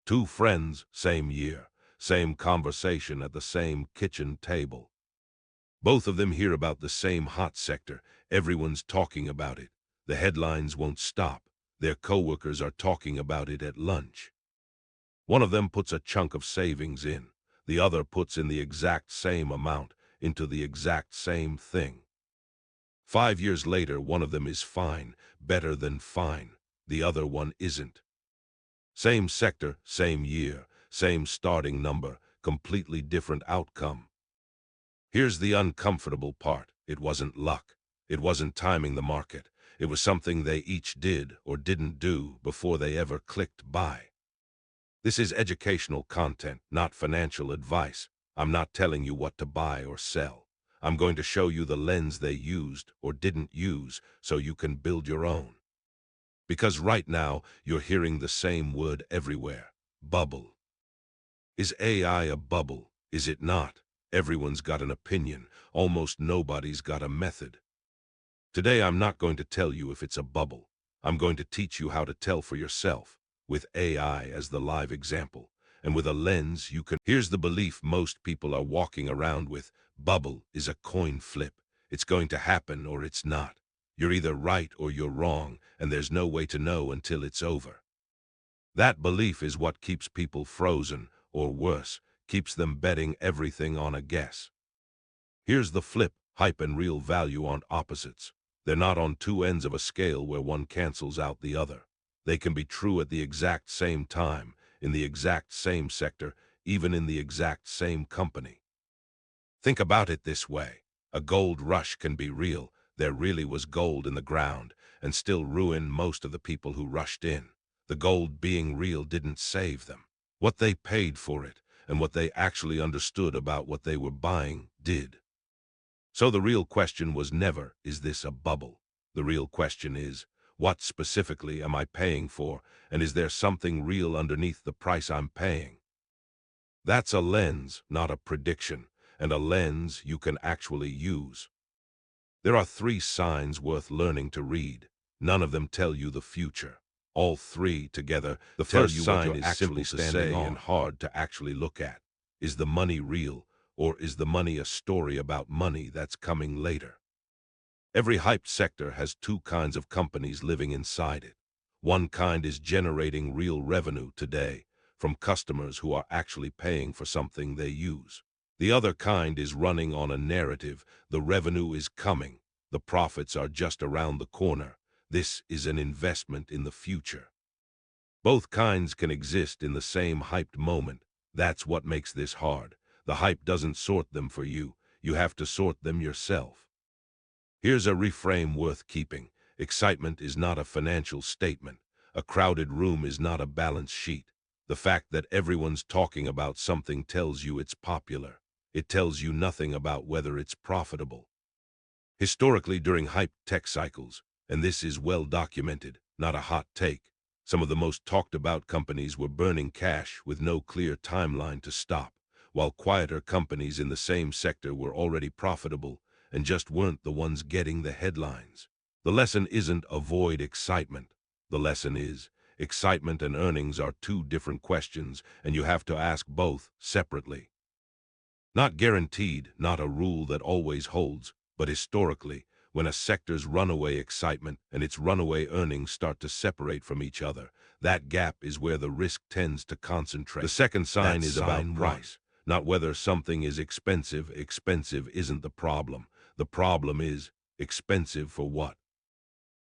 Two friends, same year, same conversation at the same kitchen table. Both of them hear about the same hot sector. Everyone's talking about it. The headlines won't stop. Their coworkers are talking about it at lunch. One of them puts a chunk of savings in. The other puts in the exact same amount into the exact same thing. 5 years later, one of them is fine, better than fine. The other one isn't. Same sector, same year, same starting number, completely different outcome. Here's the uncomfortable part. It wasn't luck. It wasn't timing the market. It was something they each did or didn't do before they ever clicked buy. This is educational content, not financial advice. I'm not telling you what to buy or sell. I'm going to show you the lens they used or didn't use so you can build your own. Because right now, you're hearing the same word everywhere: bubble. Is AI a bubble? Is it not? Everyone's got an opinion. Almost nobody's got a method. Today, I'm not going to tell you if it's a bubble. I'm going to teach you how to tell for yourself, with AI as the live example, and with a lens you can. Here's the belief most people are walking around with: bubble is a coin flip. It's going to happen or it's not. You're either right or you're wrong, and there's no way to know until it's over. That belief is what keeps people frozen, or worse, keeps them betting everything on a guess. Here's the flip: hype and real value aren't opposites. They're not on two ends of a scale where one cancels out the other. They can be true at the exact same time, in the exact same sector, even in the exact same company. Think about it this way. A gold rush can be real. There really was gold in the ground, and still ruin most of the people who rushed in. The gold being real didn't save them. What they paid for it, and what they actually understood about what they were buying, did. So the real question was never, is this a bubble? The real question is, what specifically am I paying for, and is there something real underneath the price I'm paying? That's a lens, not a prediction, and a lens you can actually use. There are 3 signs worth learning to read. None of them tell you the future. All 3 together tell you what you're actually standing on and hard to actually look at. Is the money real, or is the money a story about money that's coming later? Every hyped sector has 2 kinds of companies living inside it. One kind is generating real revenue today from customers who are actually paying for something they use. The other kind is running on a narrative: the revenue is coming, the profits are just around the corner. This is an investment in the future. Both kinds can exist in the same hyped moment. That's what makes this hard. The hype doesn't sort them for you. You have to sort them yourself. Here's a reframe worth keeping. Excitement is not a financial statement. A crowded room is not a balance sheet. The fact that everyone's talking about something tells you it's popular. It tells you nothing about whether it's profitable. Historically, during hype tech cycles, and this is well documented, not a hot take, some of the most talked about companies were burning cash with no clear timeline to stop, while quieter companies in the same sector were already profitable and just weren't the ones getting the headlines. The lesson isn't avoid excitement. The lesson is, excitement and earnings are 2 different questions, and you have to ask both separately. Not guaranteed, not a rule that always holds, but historically, when a sector's runaway excitement and its runaway earnings start to separate from each other, that gap is where the risk tends to concentrate. The second sign is about price, not whether something is expensive. Expensive isn't the problem. The problem is, expensive for what?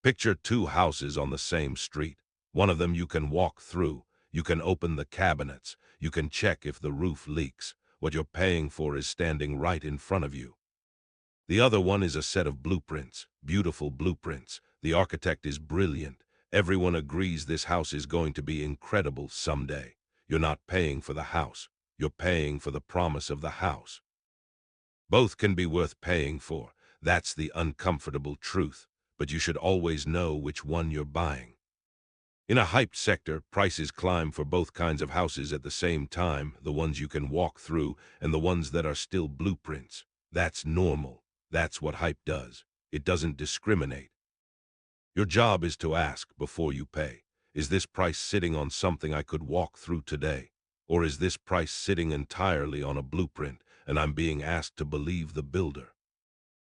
Picture 2 houses on the same street. One of them you can walk through, you can open the cabinets, you can check if the roof leaks. What you're paying for is standing right in front of you. The other one is a set of blueprints, beautiful blueprints. The architect is brilliant. Everyone agrees this house is going to be incredible someday. You're not paying for the house. You're paying for the promise of the house. Both can be worth paying for. That's the uncomfortable truth. But you should always know which one you're buying. In a hyped sector, prices climb for both kinds of houses at the same time, the ones you can walk through and the ones that are still blueprints. That's normal. That's what hype does. It doesn't discriminate. Your job is to ask before you pay. Is this price sitting on something I could walk through today? Or is this price sitting entirely on a blueprint, and I'm being asked to believe the builder?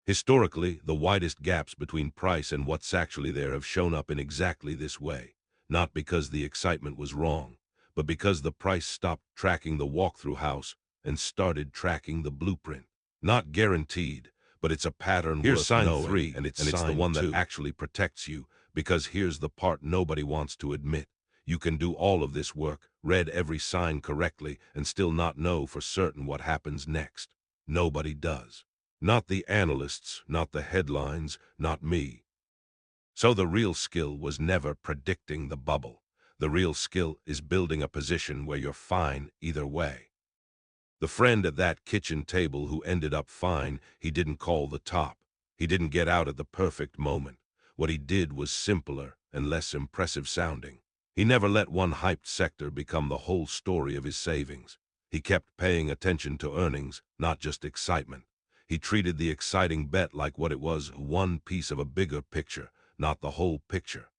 Historically, the widest gaps between price and what's actually there have shown up in exactly this way, not because the excitement was wrong, but because the price stopped tracking the walkthrough house and started tracking the blueprint. Not guaranteed, but it's a pattern Here's worth sign knowing, 3, and it's and it's the sign one 2. that actually protects you, because here's the part nobody wants to admit. You can do all of this work, read every sign correctly, and still not know for certain what happens next. Nobody does. Not the analysts, not the headlines, not me. So the real skill was never predicting the bubble. The real skill is building a position where you're fine either way. The friend at that kitchen table who ended up fine, he didn't call the top. He didn't get out at the perfect moment. What he did was simpler and less impressive sounding. He never let one hyped sector become the whole story of his savings. He kept paying attention to earnings, not just excitement. He treated the exciting bet like what it was, one piece of a bigger picture, not the whole picture.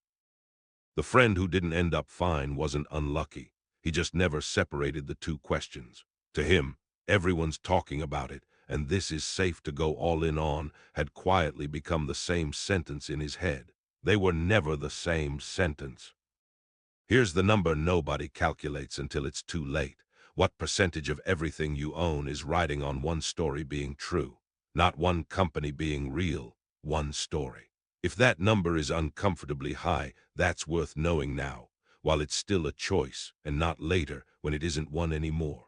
The friend who didn't end up fine wasn't unlucky. He just never separated the two questions. To him, everyone's talking about it, and this is safe to go all in on, had quietly become the same sentence in his head. They were never the same sentence. Here's the number nobody calculates until it's too late. What percentage of everything you own is riding on one story being true? Not one company being real, one story. If that number is uncomfortably high, that's worth knowing now, while it's still a choice, and not later when it isn't one anymore.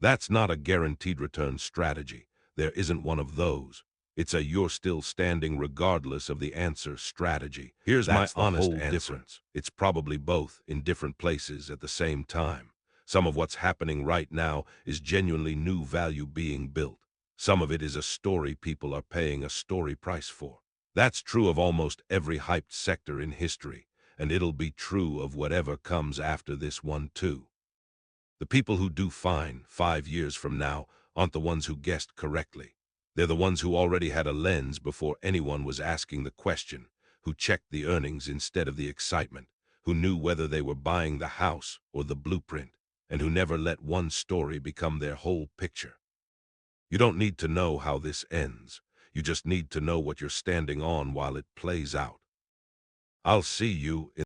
That's not a guaranteed return strategy. There isn't one of those. It's a you're still standing regardless of the answer strategy. Here's my honest difference. It's probably both in different places at the same time. Some of what's happening right now is genuinely new value being built. Some of it is a story people are paying a story price for. That's true of almost every hyped sector in history, and it'll be true of whatever comes after this one too. The people who do fine 5 years from now aren't the ones who guessed correctly. They're the ones who already had a lens before anyone was asking the question, who checked the earnings instead of the excitement, who knew whether they were buying the house or the blueprint, and who never let one story become their whole picture. You don't need to know how this ends. You just need to know what you're standing on while it plays out. I'll see you in